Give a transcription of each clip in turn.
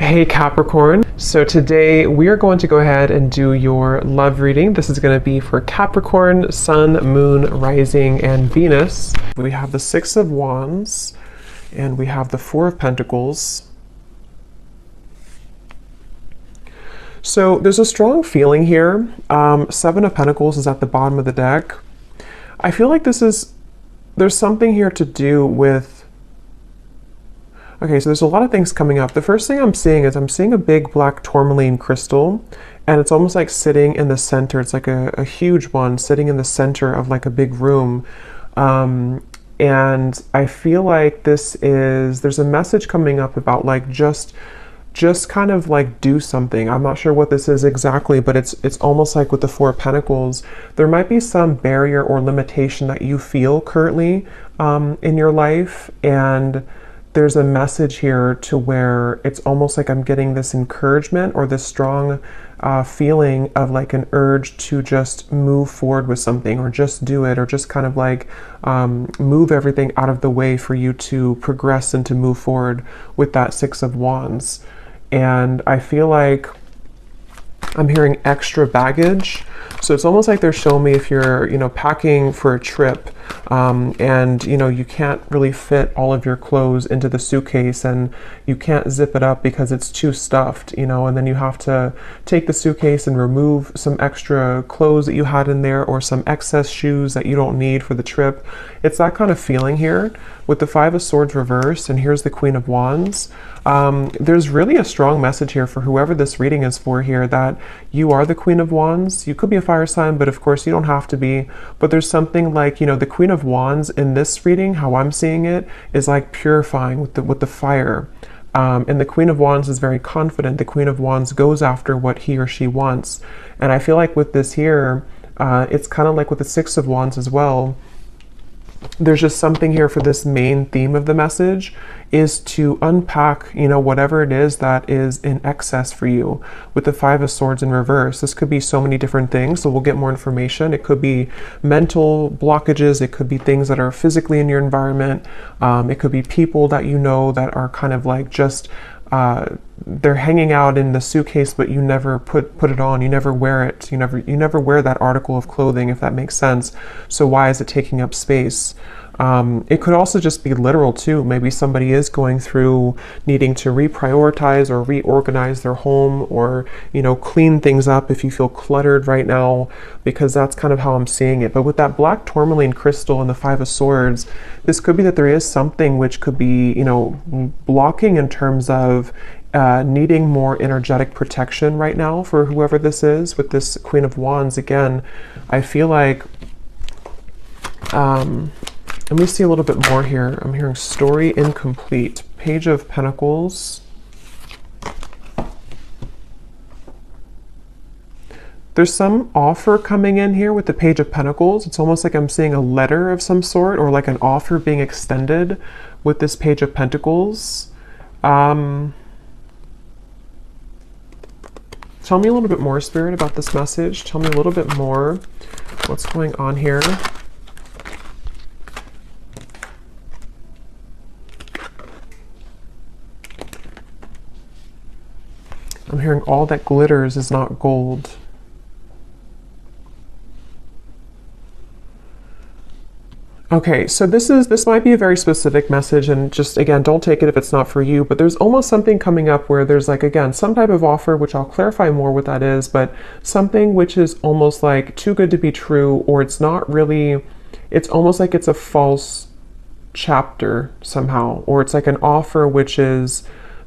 Hey Capricorn. So today we are going to go ahead and do your love reading. This is going to be for Capricorn, Sun, Moon, Rising, and Venus. We have the Six of Wands and we have the Four of Pentacles. So there's a strong feeling here. Seven of Pentacles is at the bottom of the deck. I feel like there's something here to do with. Okay, so there's a lot of things coming up. The first thing I'm seeing is I'm seeing a big black tourmaline crystal, and it's almost like sitting in the center. It's like a huge one sitting in the center of like a big room. And I feel like there's a message coming up about like just kind of like do something. I'm not sure what this is exactly, but it's almost like with the Four of Pentacles, there might be some barrier or limitation that you feel currently in your life, and there's a message here to where it's almost like I'm getting this encouragement or this strong feeling of like an urge to just move forward with something, or just do it, or just kind of like move everything out of the way for you to progress and to move forward with that Six of Wands. And I feel like I'm hearing extra baggage. So it's almost like they're showing me if you're, packing for a trip, and, you can't really fit all of your clothes into the suitcase, and you can't zip it up because it's too stuffed, and then you have to take the suitcase and remove some extra clothes that you had in there, or some excess shoes that you don't need for the trip. It's that kind of feeling here with the Five of Swords reversed, and here's the Queen of Wands. There's really a strong message here for whoever this reading is for here, that you are the Queen of Wands. You could be a fire sign, but of course you don't have to be. But there's something like, the Queen of Wands in this reading, how I'm seeing it, is like purifying with the fire. And the Queen of Wands is very confident. The Queen of Wands goes after what he or she wants. And I feel like with this here, it's kind of like with the Six of Wands as well. There's just something here for this main theme of the message is to unpack, whatever it is that is in excess for you. With the Five of Swords in reverse, this could be so many different things, so we'll get more information. It could be mental blockages, it could be things that are physically in your environment, it could be people that that are kind of like just they're hanging out in the suitcase, but you never put it on, you never wear it, you never wear that article of clothing, if that makes sense. So why is it taking up space? It could also just be literal too. Maybe somebody is going through needing to reprioritize or reorganize their home, or clean things up if you feel cluttered right now, because that's kind of how I'm seeing it. But with that black tourmaline crystal and the Five of Swords, this could be that there is something which could be blocking in terms of needing more energetic protection right now for whoever this is. With this Queen of Wands, again, I feel like let me see a little bit more here. I'm hearing story incomplete. Page of Pentacles. There's some offer coming in here with the Page of Pentacles. It's almost like I'm seeing a letter of some sort, or like an offer being extended with this Page of Pentacles. Tell me a little bit more, Spirit, about this message. Tell me a little bit more. What's going on here? I'm hearing all that glitters is not gold. Okay, so this might be a very specific message, and just again, don't take it if it's not for you, but there's almost something coming up where there's like, again, some type of offer, which I'll clarify more what that is, but something which is almost like too good to be true, or it's not really, it's almost like it's a false chapter somehow, or it's like an offer which is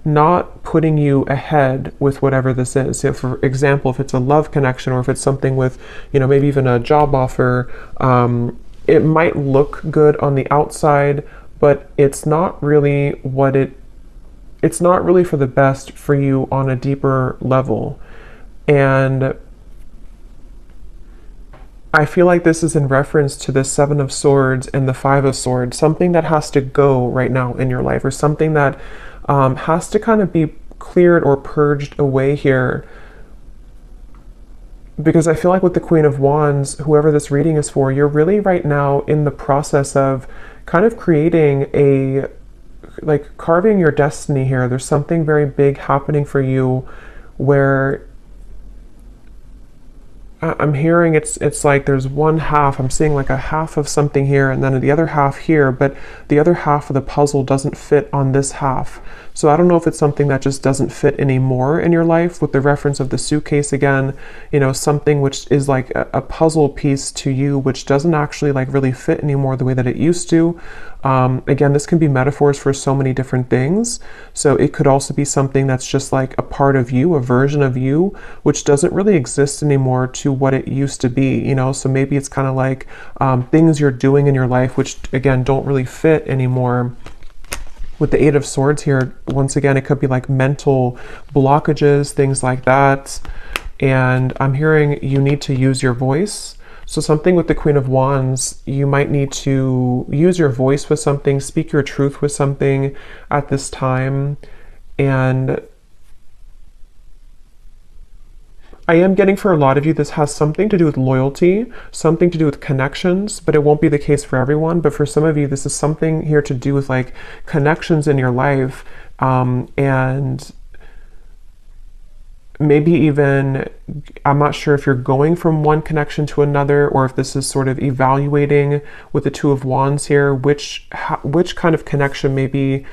not putting you ahead with whatever this is. So for example, if it's a love connection, or if it's something with, maybe even a job offer, it might look good on the outside, but it's not really it's not really for the best for you on a deeper level. And I feel like this is in reference to the Seven of Swords and the Five of Swords, something that has to go right now in your life, or something that has to kind of be cleared or purged away here. Because I feel like with the Queen of Wands, whoever this reading is for, you're really right now in the process of kind of creating a like carving your destiny here. There's something very big happening for you where I'm hearing it's like there's one half, I'm seeing like a half of something here and then the other half here, but the other half of the puzzle doesn't fit on this half. So I don't know if it's something that just doesn't fit anymore in your life, with the reference of the suitcase again, you know, something which is like a puzzle piece to you, which doesn't actually like really fit anymore the way that it used to. Again, this can be metaphors for so many different things. So it could also be something that's just like a part of you, a version of you, which doesn't really exist anymore to what it used to be, you know? So maybe it's kind of like things you're doing in your life, which again, don't really fit anymore. With the Eight of Swords here, once again, it could be like mental blockages, things like that. And I'm hearing you need to use your voice. So something with the Queen of Wands, you might need to use your voice with something, speak your truth with something at this time. And I am getting for a lot of you, this has something to do with loyalty, something to do with connections, but it won't be the case for everyone. But for some of you, this is something here to do with like connections in your life, and maybe even, I'm not sure if you're going from one connection to another, or if this is sort of evaluating with the Two of Wands here, which kind of connection maybe,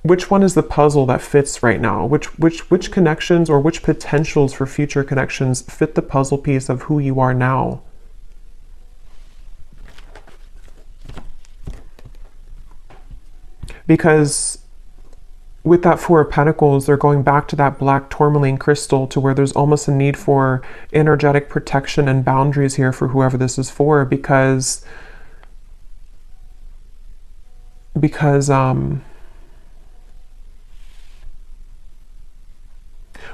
which one is the puzzle that fits right now? Which connections or which potentials for future connections fit the puzzle piece of who you are now? Because with that Four of Pentacles, they're going back to that black tourmaline crystal, to where there's almost a need for energetic protection and boundaries here for whoever this is for, because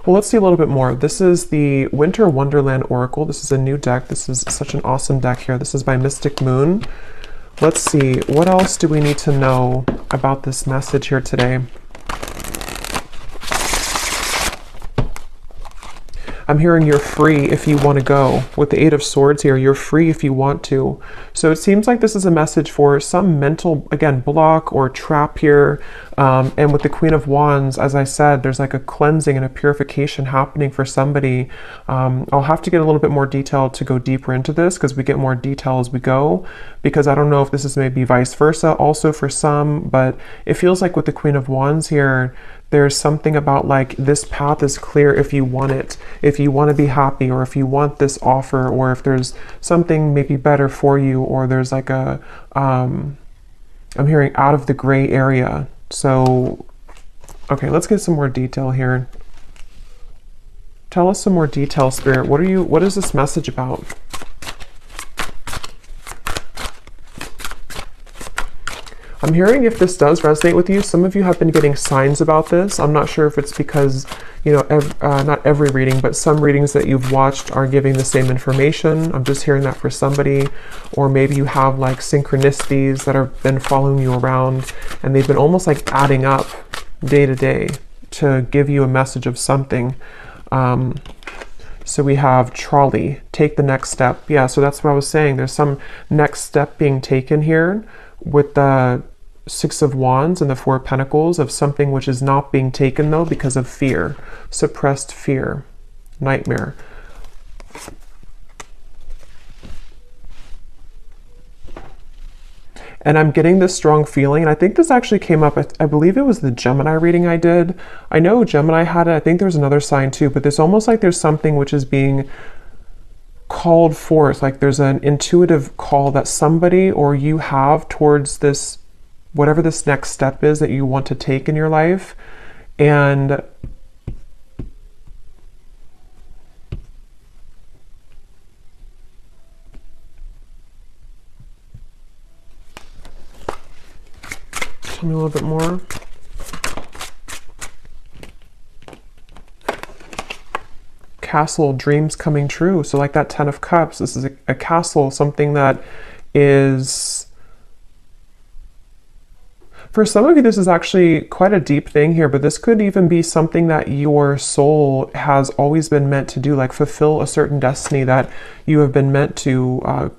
well, let's see a little bit more. This is the Winter Wonderland Oracle. This is a new deck. This is such an awesome deck here. This is by Mystic Moon. Let's see, what else do we need to know about this message here today? I'm hearing you're free if you want to go. With the Eight of Swords here, you're free if you want to. So it seems like this is a message for some mental, again, block or trap here. And with the Queen of Wands, as I said, there's like a cleansing and a purification happening for somebody. I'll have to get a little bit more detail to go deeper into this, because we get more detail as we go, because I don't know if this is maybe vice versa also for some, but it feels like with the Queen of Wands here, there's something about like this path is clear if you want it, if you want to be happy, or if you want this offer, or if there's something maybe better for you, or there's like a, I'm hearing out of the gray area. So, okay, let's get some more detail here. Tell us some more detail, Spirit. What is this message about? I'm hearing, if this does resonate with you, some of you have been getting signs about this. I'm not sure if it's because, you know, not every reading, but some readings that you've watched are giving the same information. I'm just hearing that for somebody. Or maybe you have like synchronicities that have been following you around, and they've been almost like adding up day to day to give you a message of something. So we have trolley, take the next step. Yeah, so that's what I was saying. There's some next step being taken here with the Six of Wands and the Four of Pentacles, of something which is not being taken though because of fear, suppressed fear, nightmare. And I'm getting this strong feeling, and I think this actually came up, I believe it was the Gemini reading I did. I know Gemini had it, I think there's another sign too, but there's almost like there's something which is being called forth, like there's an intuitive call that somebody or you have towards this, whatever this next step is that you want to take in your life. And tell me a little bit more. Castle, dreams coming true. So like that Ten of Cups, this is a castle, something that is, for some of you, this is actually quite a deep thing here, but this could even be something that your soul has always been meant to do, like fulfill a certain destiny that you have been meant to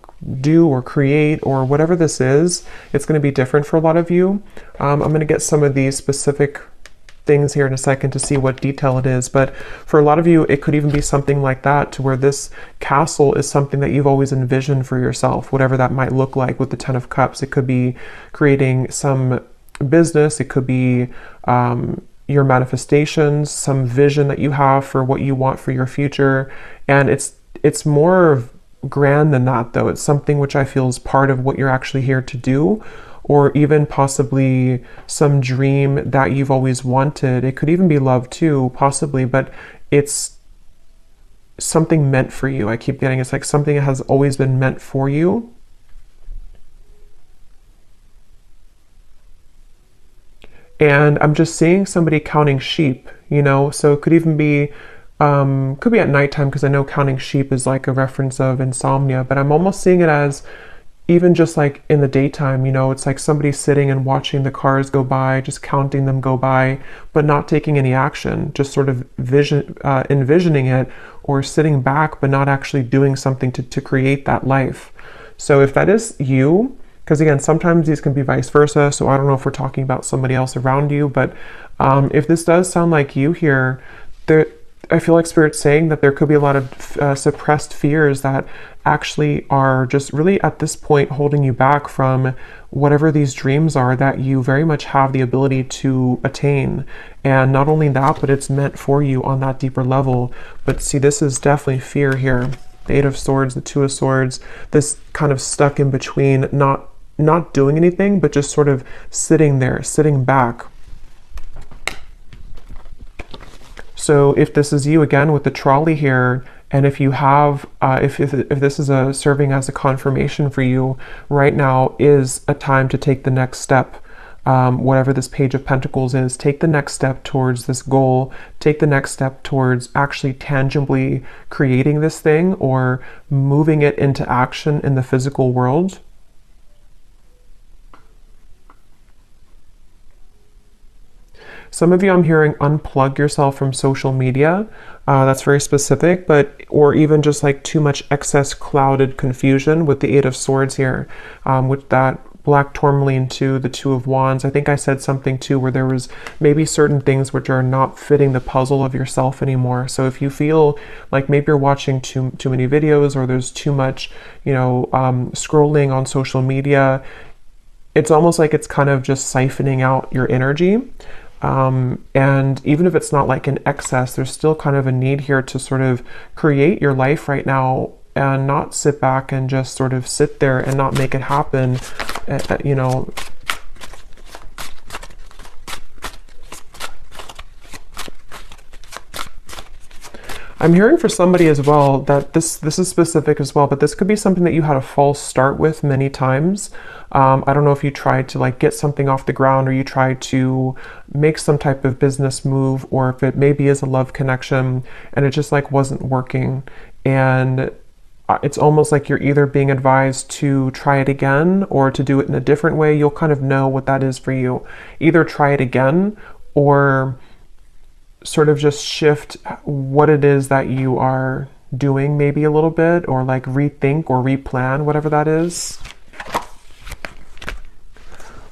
do or create or whatever this is, it's going to be different for a lot of you. I'm going to get some of these specific things here in a second to see what detail it is, but for a lot of you it could even be something like that, to where this castle is something that you've always envisioned for yourself, whatever that might look like. With the Ten of Cups, it could be creating some business, it could be your manifestations, some vision that you have for what you want for your future, and it's more grand than that though. It's something which I feel is part of what you're actually here to do, or even possibly some dream that you've always wanted. It could even be love too, possibly, but it's something meant for you. I keep getting, it's like something that has always been meant for you. And I'm just seeing somebody counting sheep, you know, so it could even be, could be at nighttime, because I know counting sheep is like a reference of insomnia, but I'm almost seeing it as even just like in the daytime, you know, it's like somebody sitting and watching the cars go by, just counting them go by, but not taking any action, just sort of envisioning it, or sitting back, but not actually doing something to create that life. So if that is you, because again, sometimes these can be vice versa, so I don't know if we're talking about somebody else around you, but if this does sound like you here, I feel like Spirit's saying that there could be a lot of suppressed fears that actually are just really at this point holding you back from whatever these dreams are that you very much have the ability to attain. And not only that, but it's meant for you on that deeper level. But see, this is definitely fear here. The Eight of Swords, the Two of Swords, this kind of stuck in between, not doing anything, but just sort of sitting there, sitting back. So if this is you again with the trolley here, and if you have, if this is serving as a confirmation for you, right now is a time to take the next step. Whatever this Page of Pentacles is, take the next step towards this goal, take the next step towards actually tangibly creating this thing or moving it into action in the physical world. Some of you, I'm hearing, unplug yourself from social media. That's very specific, but, or even just like too much excess clouded confusion with the Eight of Swords here, with that black tourmaline to the Two of Wands. I think I said something too where there was maybe certain things which are not fitting the puzzle of yourself anymore. So if you feel like maybe you're watching too many videos, or there's too much, you know, scrolling on social media, it's almost like it's kind of just siphoning out your energy. And even if it's not like an excess, there's still kind of a need here to sort of create your life right now and not sit back and just sort of sit there and not make it happen, you know. I'm hearing for somebody as well that this is specific as well, but this could be something that you had a false start with many times. I don't know if you tried to like get something off the ground, or you tried to make some type of business move, or if it maybe is a love connection and it just like wasn't working. And it's almost like you're either being advised to try it again or to do it in a different way. You'll kind of know what that is for you. Either try it again, or sort of just shift what it is that you are doing maybe a little bit, or like rethink or replan, whatever that is.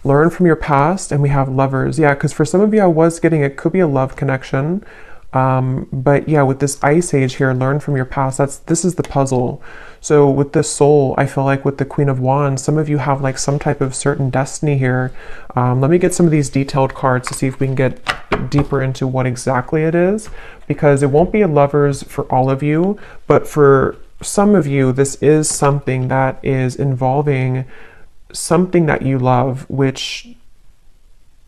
Learn from your past, and we have Lovers. Yeah, because for some of you, I was getting, it could be a love connection. But yeah, with this Ice Age here, learn from your past. This is the puzzle. So with the Soul, I feel like with the Queen of Wands, some of you have like some type of certain destiny here. Let me get some of these detailed cards to see if we can get deeper into what exactly it is, because it won't be a Lovers for all of you, but for some of you, this is something that is involving something that you love, which,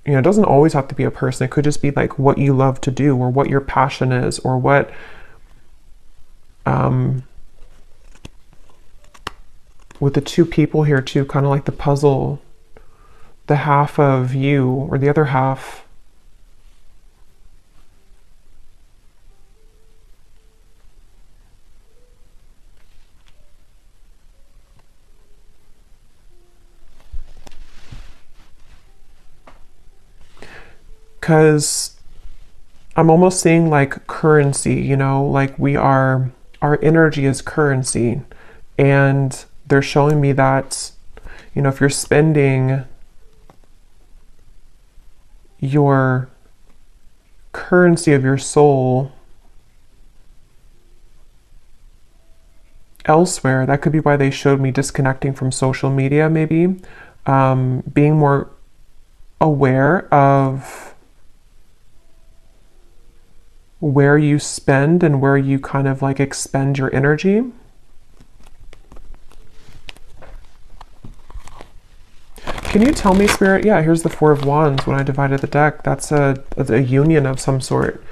you know, it doesn't always have to be a person. It could just be like what you love to do, or what your passion is, or what with the two people here too, kind of like the puzzle, the half of you or the other half. Because I'm almost seeing like currency, you know, like our energy is currency, and they're showing me that, you know, if you're spending your currency of your soul elsewhere, that could be why they showed me disconnecting from social media, maybe. Being more aware of where you spend and where you kind of like expend your energy. Can you tell me, Spirit? Yeah, here's the Four of Wands when I divided the deck. That's a union of some sort.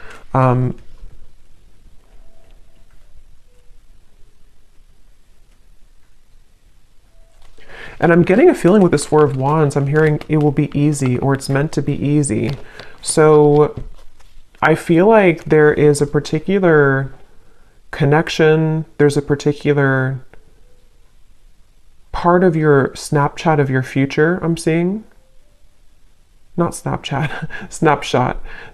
And I'm getting a feeling with this Four of Wands, I'm hearing it will be easy, or it's meant to be easy. So I feel like there is a particular connection, there's a particular part of your Snapchat of your future I'm seeing. Not Snapchat,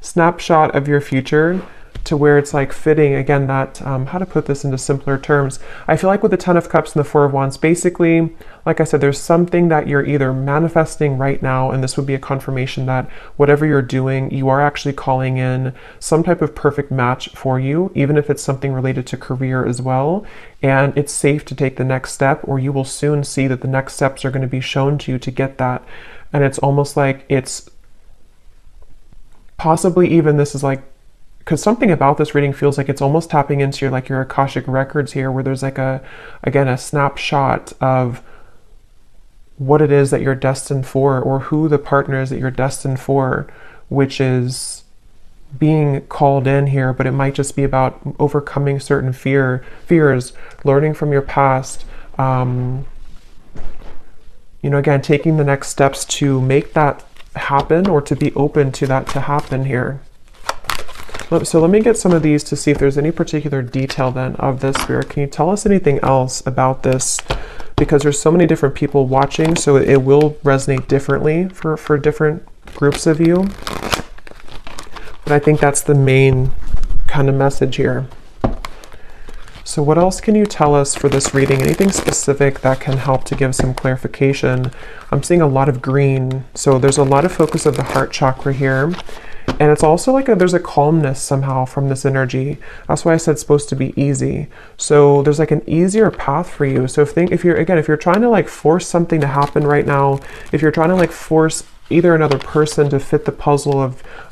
snapshot of your future, to where it's like fitting, again, that, how to put this into simpler terms. I feel like with the Ten of Cups and the Four of Wands, basically, like I said, there's something that you're either manifesting right now, and this would be a confirmation that whatever you're doing, you are actually calling in some type of perfect match for you, even if it's something related to career as well. And it's safe to take the next step, or you will soon see that the next steps are going to be shown to you to get that. And it's almost like it's possibly even, this is like, because something about this reading feels like it's almost tapping into your, like your Akashic records here, where there's like again, a snapshot of what it is that you're destined for, or who the partner is that you're destined for, which is being called in here. But it might just be about overcoming certain fears, learning from your past, you know, again, taking the next steps to make that happen, or to be open to that to happen here. So let me get some of these to see if there's any particular detail then of this, Spirit. Can you tell us anything else about this? Because there's so many different people watching, so it will resonate differently for different groups of you. But I think that's the main kind of message here. So what else can you tell us for this reading? Anything specific that can help to give some clarification? I'm seeing a lot of green. So there's a lot of focus of the heart chakra here. And it's also like there's a calmness somehow from this energy. That's why I said it's supposed to be easy. So there's like an easier path for you. So if you're trying to like force something to happen right now, if you're trying to like force either another person to fit the puzzle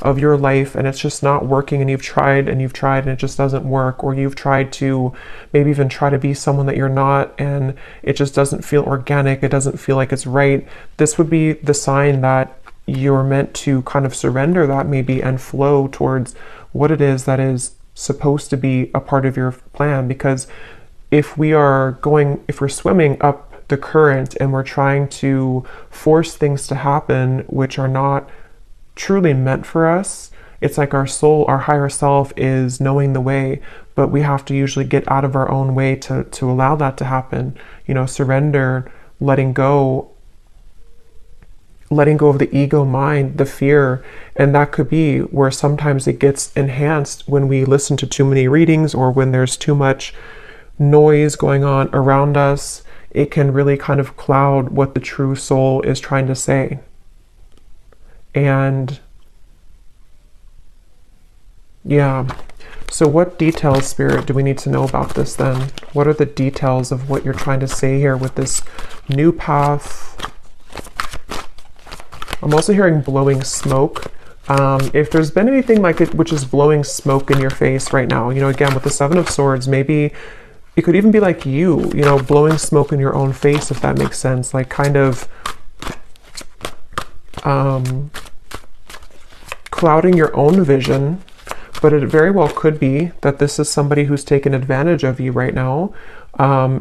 of your life, and it's just not working, and you've tried and it just doesn't work, or you've tried to maybe even try to be someone that you're not, and it just doesn't feel organic, it doesn't feel like it's right, this would be the sign that you're meant to kind of surrender that maybe and flow towards what it is that is supposed to be a part of your plan. Because if we're swimming up the current and we're trying to force things to happen which are not truly meant for us, it's like our soul, our higher self is knowing the way, but we have to usually get out of our own way to allow that to happen. You know, surrender, letting go of the ego mind, the fear. And that could be where sometimes it gets enhanced when we listen to too many readings, or when there's too much noise going on around us. It can really kind of cloud what the true soul is trying to say. And yeah, so what details, Spirit, do we need to know about this then? What are the details of what you're trying to say here with this new path? I'm also hearing blowing smoke. If there's been anything like it which is blowing smoke in your face right now, you know, again, with the Seven of Swords, maybe it could even be like you know, blowing smoke in your own face, if that makes sense, like kind of clouding your own vision. But it very well could be that this is somebody who's taken advantage of you right now,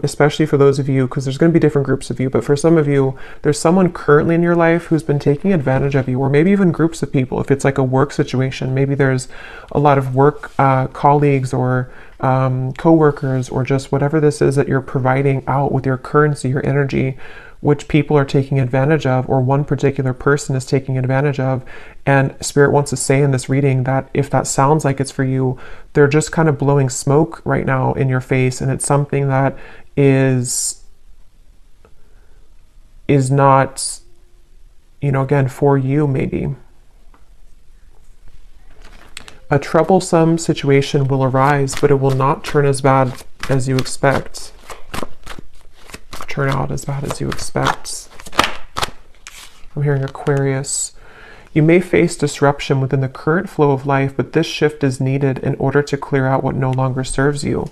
especially for those of you, because there's going to be different groups of you, but for some of you, there's someone currently in your life who's been taking advantage of you, or maybe even groups of people. If it's like a work situation, maybe there's a lot of work colleagues or co-workers, or just whatever this is that you're providing out with your currency, your energy, which people are taking advantage of, or one particular person is taking advantage of. And Spirit wants to say in this reading that if that sounds like it's for you, they're just kind of blowing smoke right now in your face, and it's something that is is not, you know, again, for you maybe. A troublesome situation will arise, but it will not turn as bad as you expect. Turn out as bad as you expect. I'm hearing Aquarius. You may face disruption within the current flow of life, but this shift is needed in order to clear out what no longer serves you.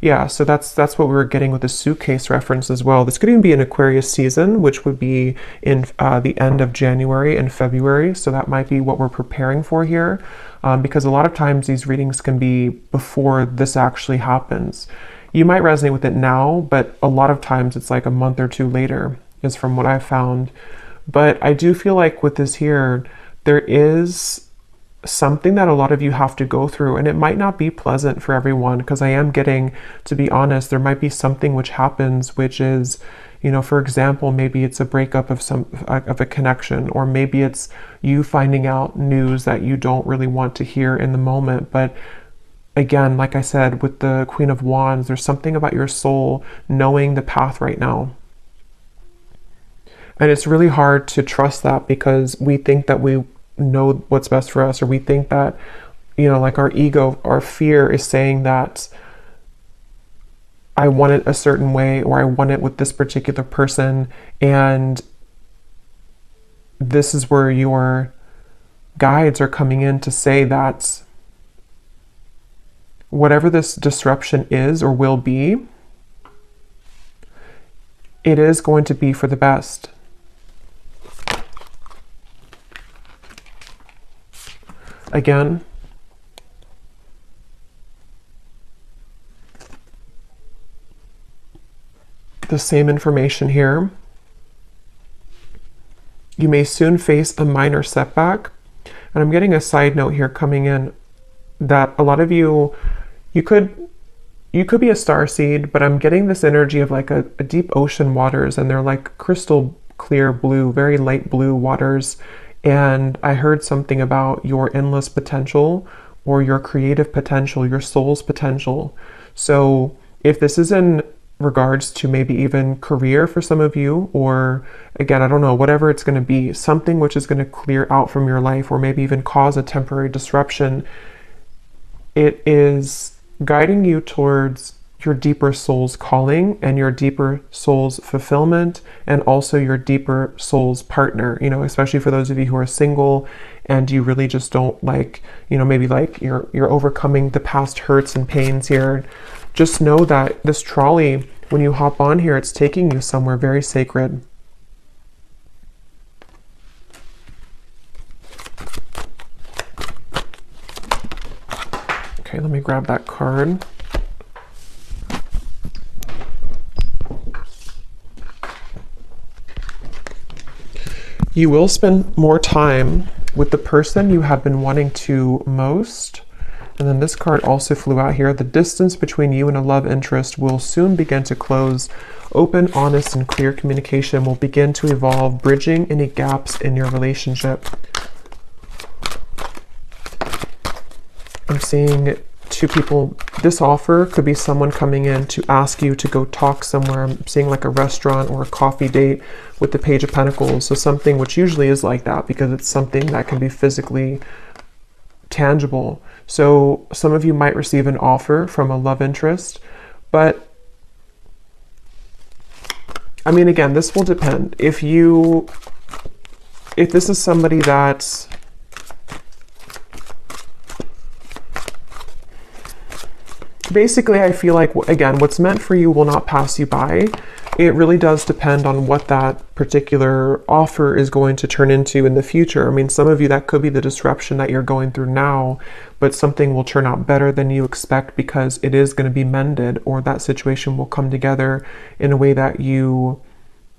Yeah, so that's what we were getting with the suitcase reference as well. This could even be an Aquarius season, which would be in the end of January and February. So that might be what we're preparing for here, because a lot of times these readings can be before this actually happens. You might resonate with it now, but a lot of times it's like a month or two later, is from what I've found. But I do feel like with this here, there is something that a lot of you have to go through, and it might not be pleasant for everyone, because I am getting, to be honest, there might be something which happens, which is, you know, for example, maybe it's a breakup of a connection, or maybe it's you finding out news that you don't really want to hear in the moment. But again, like I said, with the Queen of Wands, there's something about your soul knowing the path right now. And it's really hard to trust that, because we think that we know what's best for us, or we think that, you know, like our ego, our fear is saying that I want it a certain way, or I want it with this particular person. And this is where your guides are coming in to say that whatever this disruption is or will be, it is going to be for the best. Again, the same information here. You may soon face a minor setback. And I'm getting a side note here coming in that a lot of you could be a starseed, but I'm getting this energy of like a deep ocean waters, and they're like crystal clear blue, very light blue waters. And I heard something about your endless potential, or your creative potential, your soul's potential. So if this is in regards to maybe even career for some of you, or again, I don't know, whatever it's going to be, something which is going to clear out from your life, or maybe even cause a temporary disruption, it is guiding you towards your deeper soul's calling and your deeper soul's fulfillment, and also your deeper soul's partner, you know, especially for those of you who are single and you really just don't like, you know, maybe like you're overcoming the past hurts and pains here. Just know that this trolley, when you hop on here, it's taking you somewhere very sacred. Okay, let me grab that card. You will spend more time with the person you have been wanting to most. And then this card also flew out here. The distance between you and a love interest will soon begin to close. Open, honest, and clear communication will begin to evolve, bridging any gaps in your relationship. I'm seeing two people. This offer could be someone coming in to ask you to go talk somewhere. I'm seeing like a restaurant or a coffee date with the Page of Pentacles. So something which usually is like that, because it's something that can be physically tangible. So some of you might receive an offer from a love interest, but I mean, again, this will depend. If this is somebody that's basically, I feel like, again, what's meant for you will not pass you by. It really does depend on what that particular offer is going to turn into in the future. I mean, some of you, that could be the disruption that you're going through now, but something will turn out better than you expect, because it is going to be mended, or that situation will come together in a way that you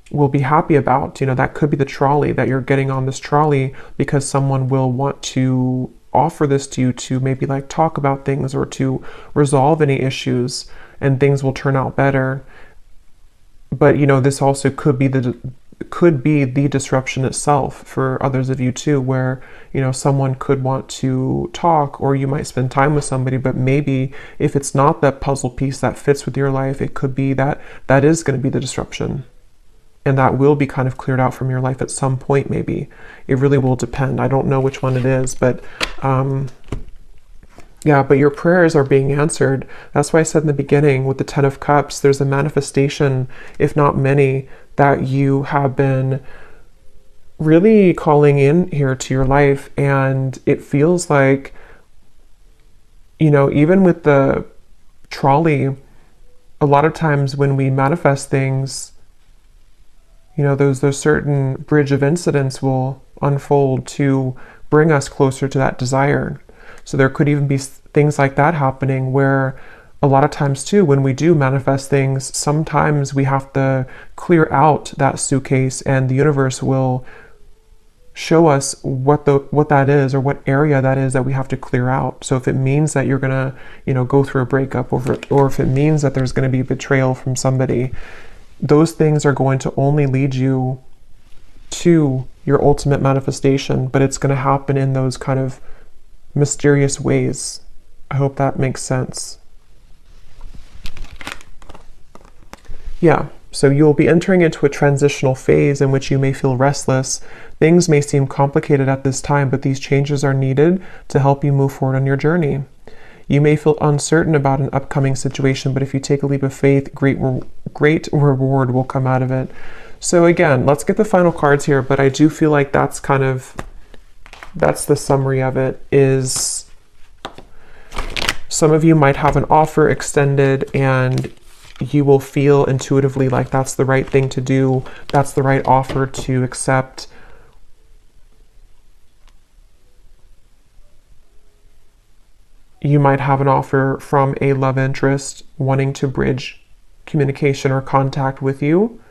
will be happy about. You know, that could be the trolley, that you're getting on this trolley because someone will want to offer this to you to maybe like talk about things, or to resolve any issues, and things will turn out better. But, you know, this also could be the disruption itself for others of you too, where, you know, someone could want to talk, or you might spend time with somebody, but maybe if it's not that puzzle piece that fits with your life, it could be that is going to be the disruption. and that will be kind of cleared out from your life at some point. Maybe it really will depend. I don't know which one it is, but yeah, but your prayers are being answered. That's why I said in the beginning with the 10 of Cups, there's a manifestation, if not many, that you have been really calling in here to your life. And it feels like, you know, even with the trolley, a lot of times when we manifest things, you know, those certain bridge of incidents will unfold to bring us closer to that desire. So there could even be things like that happening, where a lot of times too, when we do manifest things, sometimes we have to clear out that suitcase, and the universe will show us what that is, or what area that is that we have to clear out. So if it means that you're gonna, you know, go through a breakup, or if it means that there's going to be betrayal from somebody, those things are going to only lead you to your ultimate manifestation, but it's going to happen in those kind of mysterious ways. I hope that makes sense. Yeah, so you'll be entering into a transitional phase in which you may feel restless. Things may seem complicated at this time, but these changes are needed to help you move forward on your journey. You may feel uncertain about an upcoming situation, but if you take a leap of faith, great reward will come out of it. So again, let's get the final cards here, but I do feel like that's the summary of it. Is some of you might have an offer extended, and you will feel intuitively like that's the right thing to do. That's the right offer to accept. You might have an offer from a love interest wanting to bridge communication or contact with you.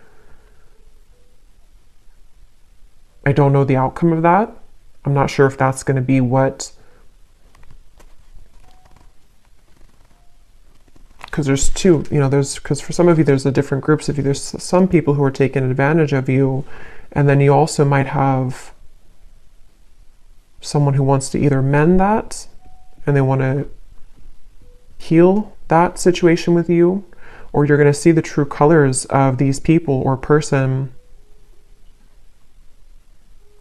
I don't know the outcome of that. I'm not sure if that's going to be what, because there's two, you know, because for some of you, there's the different groups of you. There's some people who are taking advantage of you, and then you also might have someone who wants to either mend that, and they want to heal that situation with you, or you're going to see the true colors of these people or person,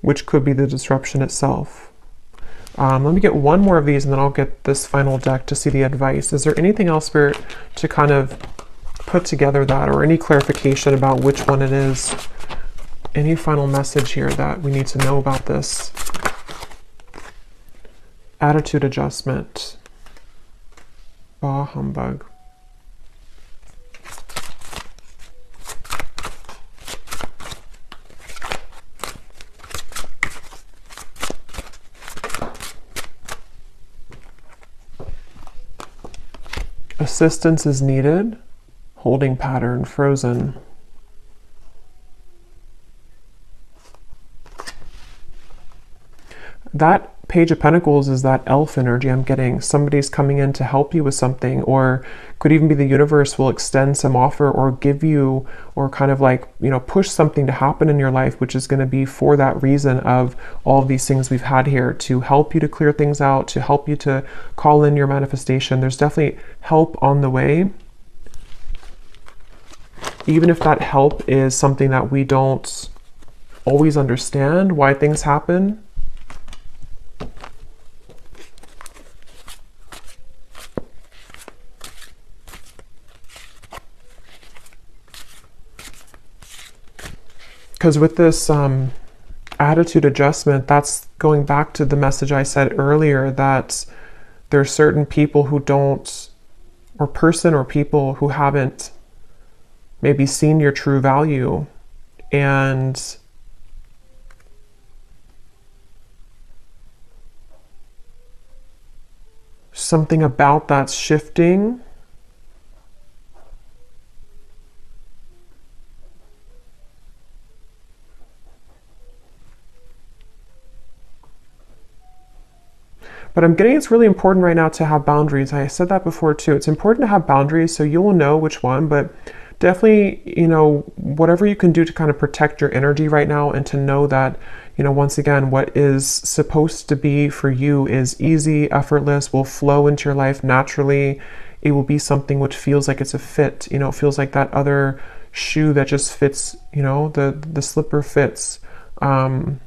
which could be the disruption itself. Let me get one more of these, and then I'll get this final deck to see the advice. Is there anything else, Spirit, to kind of put together that, or any clarification about which one it is? Any final message here that we need to know about this? Attitude adjustment. Bah humbug. Assistance is needed. Holding pattern, frozen. That Page of Pentacles is that elf energy I'm getting. Somebody's coming in to help you with something, or could even be the universe will extend some offer or give you, or kind of like, you know, push something to happen in your life, which is going to be for that reason of all of these things we've had here, to help you to clear things out, to help you to call in your manifestation. There's definitely help on the way. Even if that help is something that we don't always understand why things happen. Because with this attitude adjustment, that's going back to the message I said earlier, that there are certain people who don't, or person or people who haven't maybe seen your true value, and something about that's shifting. But I'm getting it's really important right now to have boundaries. I said that before too. It's important to have boundaries, so you will know which one, but definitely, you know, whatever you can do to kind of protect your energy right now, and to know that, you know, once again, what is supposed to be for you is easy, effortless, will flow into your life naturally. It will be something which feels like it's a fit, you know, it feels like that other shoe that just fits, you know, the slipper fits. But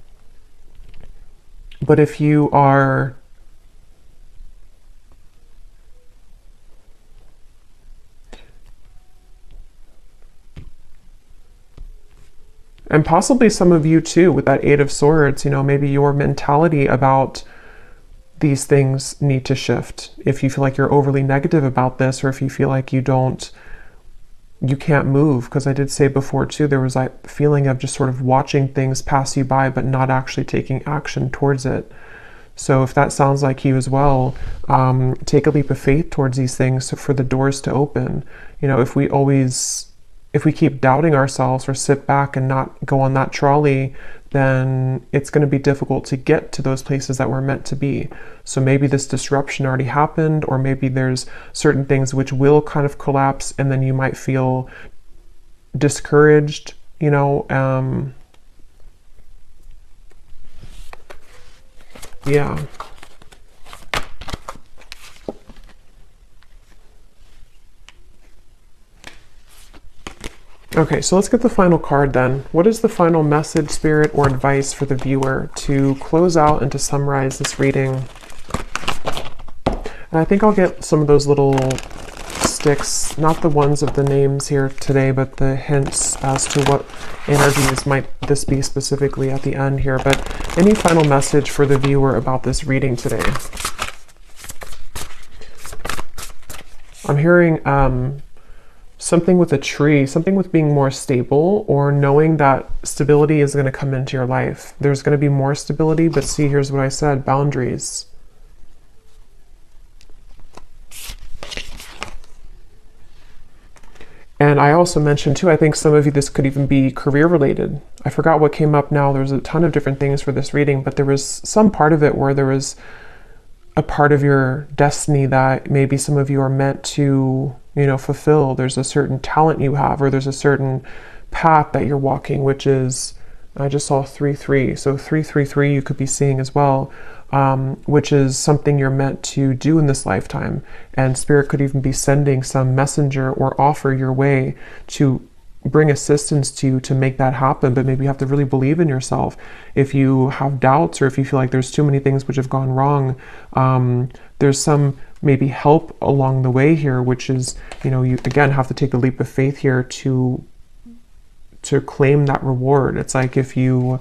if you are and possibly some of you too, with that Eight of Swords, you know, maybe your mentality about these things need to shift. If you feel like you're overly negative about this, or if you feel like you can't move, because I did say before too, there was that feeling of just sort of watching things pass you by, but not actually taking action towards it. So if that sounds like you as well, take a leap of faith towards these things for the doors to open. You know, if we keep doubting ourselves or sit back and not go on that trolley, then it's going to be difficult to get to those places that we're meant to be. So maybe this disruption already happened, or maybe there's certain things which will kind of collapse, and then you might feel discouraged, you know. Yeah. Okay, so let's get the final card then. What is the final message, spirit, or advice for the viewer to close out and to summarize this reading? And I think I'll get some of those little sticks, not the ones of the names here today, but the hints as to what energies might this be specifically at the end here. But any final message for the viewer about this reading today? I'm hearing something with a tree, something with being more stable, or knowing that stability is going to come into your life. There's going to be more stability, but see, here's what I said, boundaries. And I also mentioned too, I think some of you, this could even be career related. I forgot what came up now. There's a ton of different things for this reading, but there was some part of it where there was a part of your destiny that maybe some of you are meant to, you know, fulfill. There's a certain talent you have, or there's a certain path that you're walking, which is, I just saw 3-3. So 3-3-3 you could be seeing as well, which is something you're meant to do in this lifetime. And Spirit could even be sending some messenger or offer your way to bring assistance to you to make that happen. But maybe you have to really believe in yourself. If you have doubts, or if you feel like there's too many things which have gone wrong, there's some maybe help along the way here, which is, you know, you again have to take a leap of faith here to claim that reward. It's like if you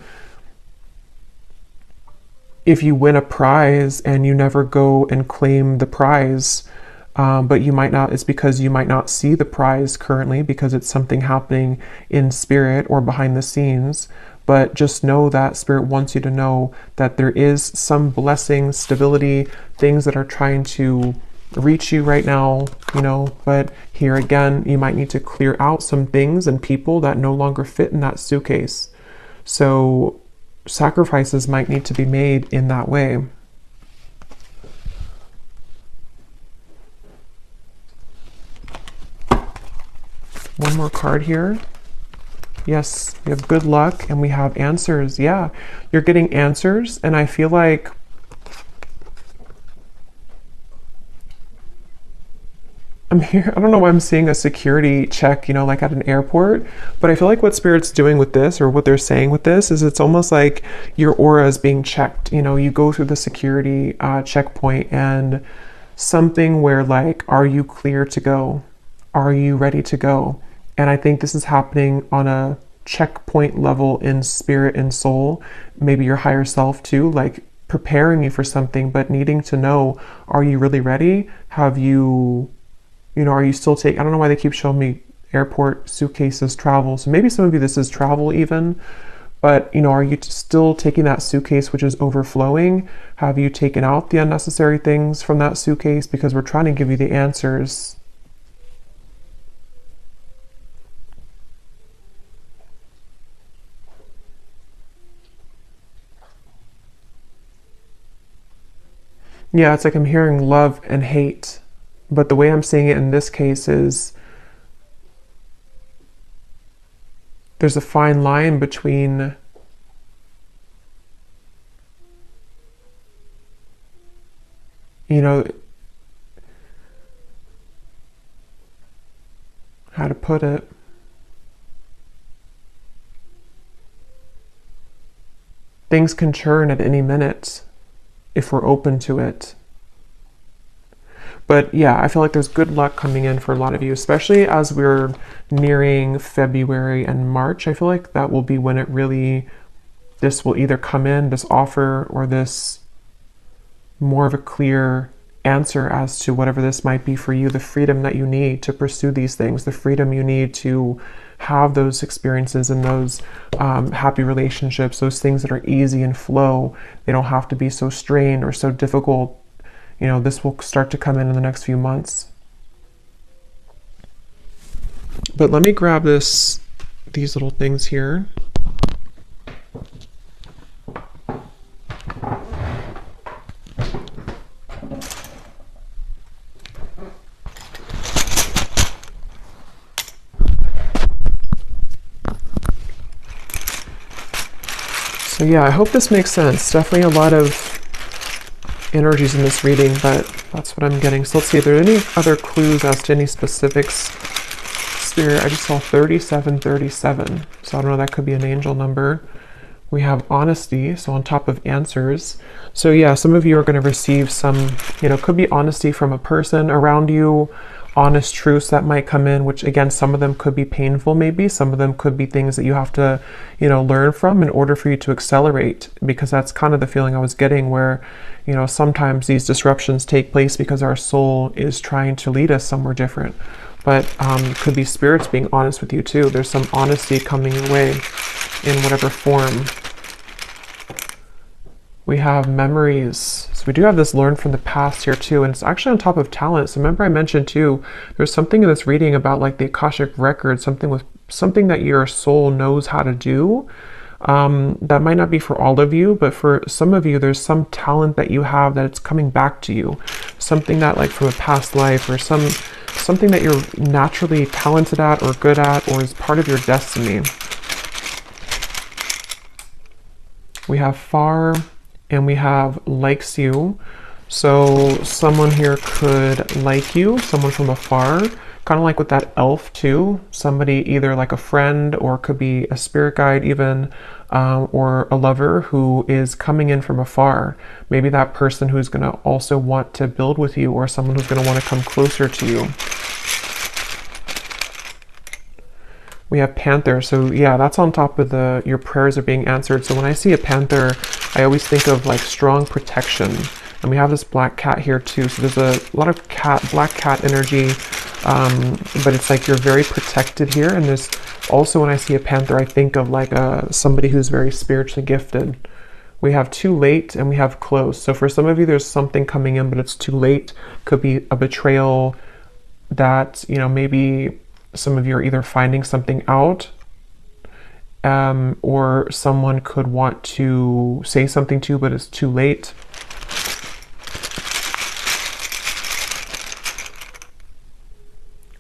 win a prize and you never go and claim the prize, but you might not, it's because you might not see the prize currently because it's something happening in spirit or behind the scenes. But just know that Spirit wants you to know that there is some blessing, stability, things that are trying to reach you right now, you know. But here again, you might need to clear out some things and people that no longer fit in that suitcase. So sacrifices might need to be made in that way. One more card here. Yes, we have good luck and we have answers. Yeah, you're getting answers, and I feel like I'm here. I don't know why I'm seeing a security check, you know, like at an airport, but I feel like what Spirit's doing with this, or what they're saying with this, is it's almost like your aura is being checked. You know, you go through the security checkpoint, and something where like, are you clear to go? Are you ready to go? And I think this is happening on a checkpoint level in spirit and soul, maybe your higher self too, like preparing you for something, but needing to know, are you really ready? Have you, you know, are you still taking, I don't know why they keep showing me airport suitcases, travel. So maybe some of you, this is travel even, but you know, are you still taking that suitcase which is overflowing? Have you taken out the unnecessary things from that suitcase? Because we're trying to give you the answers. Yeah, it's like I'm hearing love and hate, but the way I'm seeing it in this case is there's a fine line between you know, how to put it. things can churn at any minute if we're open to it. But yeah, I feel like there's good luck coming in for a lot of you, especially as we're nearing February and March. I feel like that will be when it really, this will either come in, this offer, or this more of a clear answer as to whatever this might be for you, the freedom that you need to pursue these things, the freedom you need to have those experiences and those happy relationships, those things that are easy and flow. They don't have to be so strained or so difficult. You know, this will start to come in the next few months. But let me grab these little things here. So yeah, I hope this makes sense. Definitely a lot of energies in this reading, but that's what I'm getting. So let's see if there are any other clues as to any specifics. Spirit, I just saw 3737. So I don't know, that could be an angel number. We have honesty, so on top of answers. So yeah, some of you are going to receive some, you know, could be honesty from a person around you, honest truths that might come in, which again, some of them could be painful maybe, some of them could be things that you have to, you know, learn from in order for you to accelerate, because that's kind of the feeling I was getting where, you know, sometimes these disruptions take place because our soul is trying to lead us somewhere different. But could be spirits being honest with you too. There's some honesty coming your way in whatever form. We have memories. So we do have this learn from the past here too, and it's actually on top of talent. So remember I mentioned too, there's something in this reading about like the Akashic record, something that your soul knows how to do. That might not be for all of you, but for some of you, there's some talent that you have that it's coming back to you. Something that like from a past life, or something that you're naturally talented at or good at, or is part of your destiny. We have far, and we have likes you. So someone here could like you, someone from afar, kind of like with that elf too. Somebody either like a friend, or could be a spirit guide even, or a lover who is coming in from afar. Maybe that person who's going to also want to build with you, or someone who's going to want to come closer to you. We have panther. So yeah, that's on top of your prayers are being answered. So when I see a panther, I always think of like strong protection. And we have this black cat here too. So there's a lot of black cat energy, but it's like you're very protected here. And there's also, when I see a panther, I think of like somebody who's very spiritually gifted. We have too late, and we have close. So for some of you, there's something coming in, but it's too late. Could be a betrayal that, you know, maybe some of you are either finding something out, or someone could want to say something to you, but it's too late.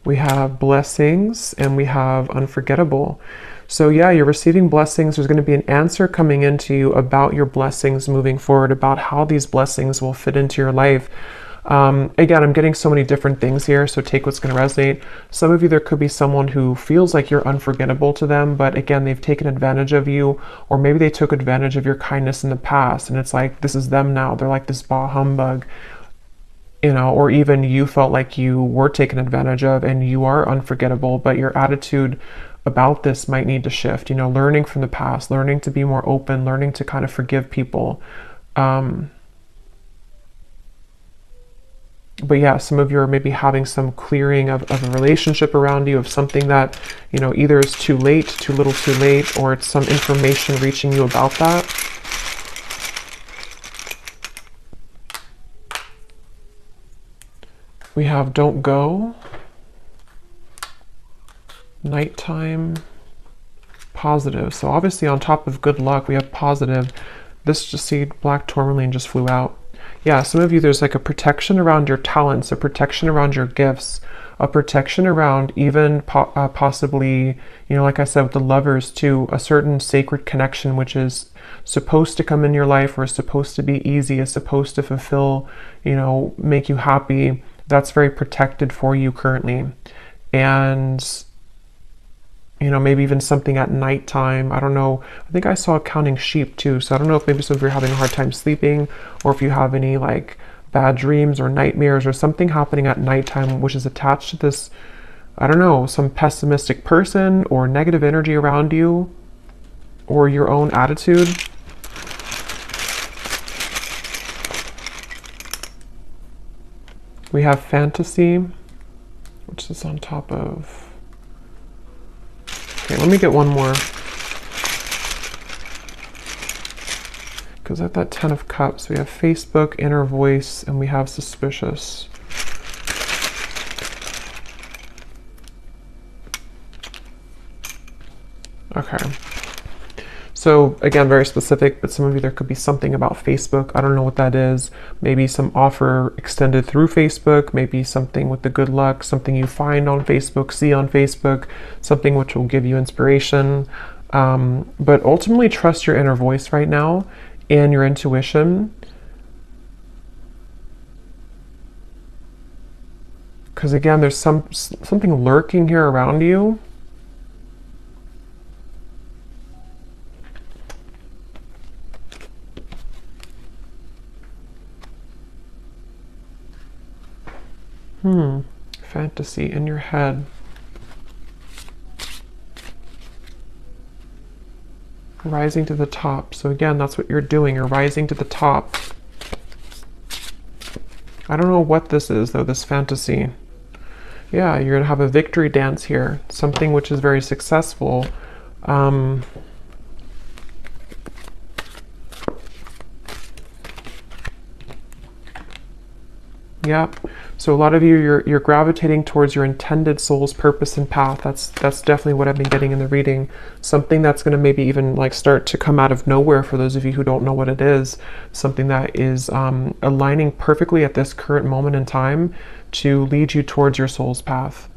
We have blessings, and we have unforgettable. So yeah, you're receiving blessings. There's going to be an answer coming into you about your blessings moving forward, about how these blessings will fit into your life. Again, I'm getting so many different things here, so take what's going to resonate. Some of you, there could be someone who feels like you're unforgettable to them, but again, they've taken advantage of you, or maybe they took advantage of your kindness in the past, and it's like, this is them now. They're like this bah humbug, you know, or even you felt like you were taken advantage of and you are unforgettable, but your attitude about this might need to shift, you know, learning from the past, learning to be more open, learning to kind of forgive people. But yeah, some of you are maybe having some clearing of a relationship around you, of something that, you know, either is too late, too little too late, or it's some information reaching you about that. We have don't go, nighttime, positive. So obviously on top of good luck, we have positive. This just see black tourmaline just flew out. Yeah, some of you, there's like a protection around your talents, a protection around your gifts, a protection around even possibly, you know, like I said, with the lovers too, a certain sacred connection, which is supposed to come in your life, or is supposed to be easy, is supposed to fulfill, you know, make you happy. That's very protected for you currently. And You know, maybe even something at nighttime. I don't know. I think I saw counting sheep too. So I don't know if maybe some of you are having a hard time sleeping, or if you have any like bad dreams or nightmares or something happening at nighttime which is attached to this, I don't know, some pessimistic person or negative energy around you, or your own attitude. We have fantasy, which is on top of... Okay, let me get one more. Because at that 10 of Cups, we have Facebook, inner voice, and we have suspicious. Okay. So again, very specific, but some of you, there could be something about Facebook. I don't know what that is. Maybe some offer extended through Facebook, maybe something with the good luck, something you find on Facebook, see on Facebook, something which will give you inspiration. But ultimately trust your inner voice right now and your intuition. Because again, there's something lurking here around you. Fantasy in your head. Rising to the top. So again, that's what you're doing. You're rising to the top. I don't know what this is though, this fantasy. Yeah, you're gonna have a victory dance here. Something which is very successful. Yep. So a lot of you, you're gravitating towards your intended soul's purpose and path. That's definitely what I've been getting in the reading. Something that's going to maybe even like start to come out of nowhere for those of you who don't know what it is. Something that is aligning perfectly at this current moment in time to lead you towards your soul's path.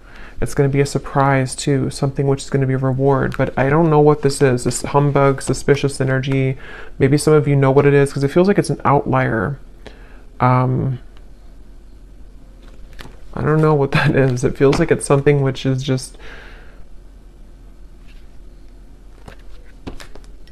It's going to be a surprise too, something which is going to be a reward, but I don't know what this is. This humbug, suspicious energy. Maybe some of you know what it is because it feels like it's an outlier. I don't know what that is. It feels like it's something which is just...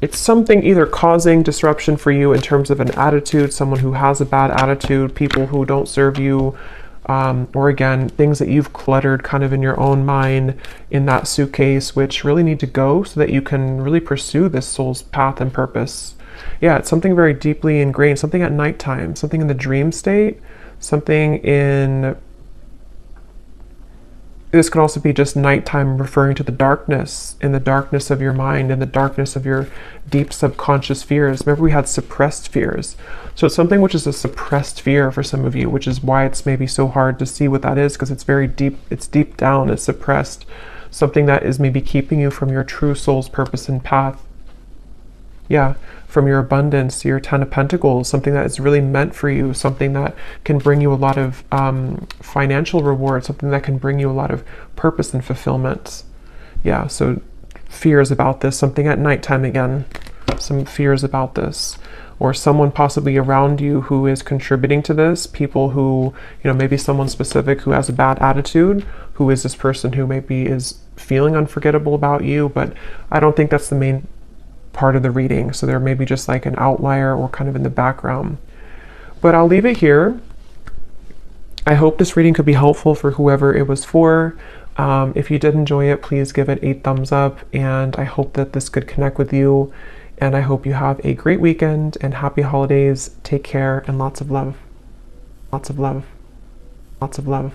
It's something either causing disruption for you in terms of an attitude, someone who has a bad attitude, people who don't serve you, or again, things that you've cluttered kind of in your own mind in that suitcase, which really need to go so that you can really pursue this soul's path and purpose. Yeah, it's something very deeply ingrained, something at nighttime, something in the dream state, something in... This could also be just nighttime, referring to the darkness, in the darkness of your mind, in the darkness of your deep subconscious fears. Remember, we had suppressed fears. So it's something which is a suppressed fear for some of you, which is why it's maybe so hard to see what that is, because it's very deep, it's deep down, it's suppressed. Something that is maybe keeping you from your true soul's purpose and path. Yeah, from your abundance to your 10 of Pentacles, something that is really meant for you, something that can bring you a lot of financial reward, something that can bring you a lot of purpose and fulfillment. Yeah, so fears about this, something at nighttime again, some fears about this, or someone possibly around you who is contributing to this, people who, you know, maybe someone specific who has a bad attitude, who is this person who maybe is feeling unforgettable about you, but I don't think that's the main part of the reading, so there may be just like an outlier or kind of in the background. But I'll leave it here. I hope this reading could be helpful for whoever it was for. If you did enjoy it, please give it a thumbs up, and I hope that this could connect with you, and I hope you have a great weekend and happy holidays. Take care and lots of love. Lots of love. Lots of love.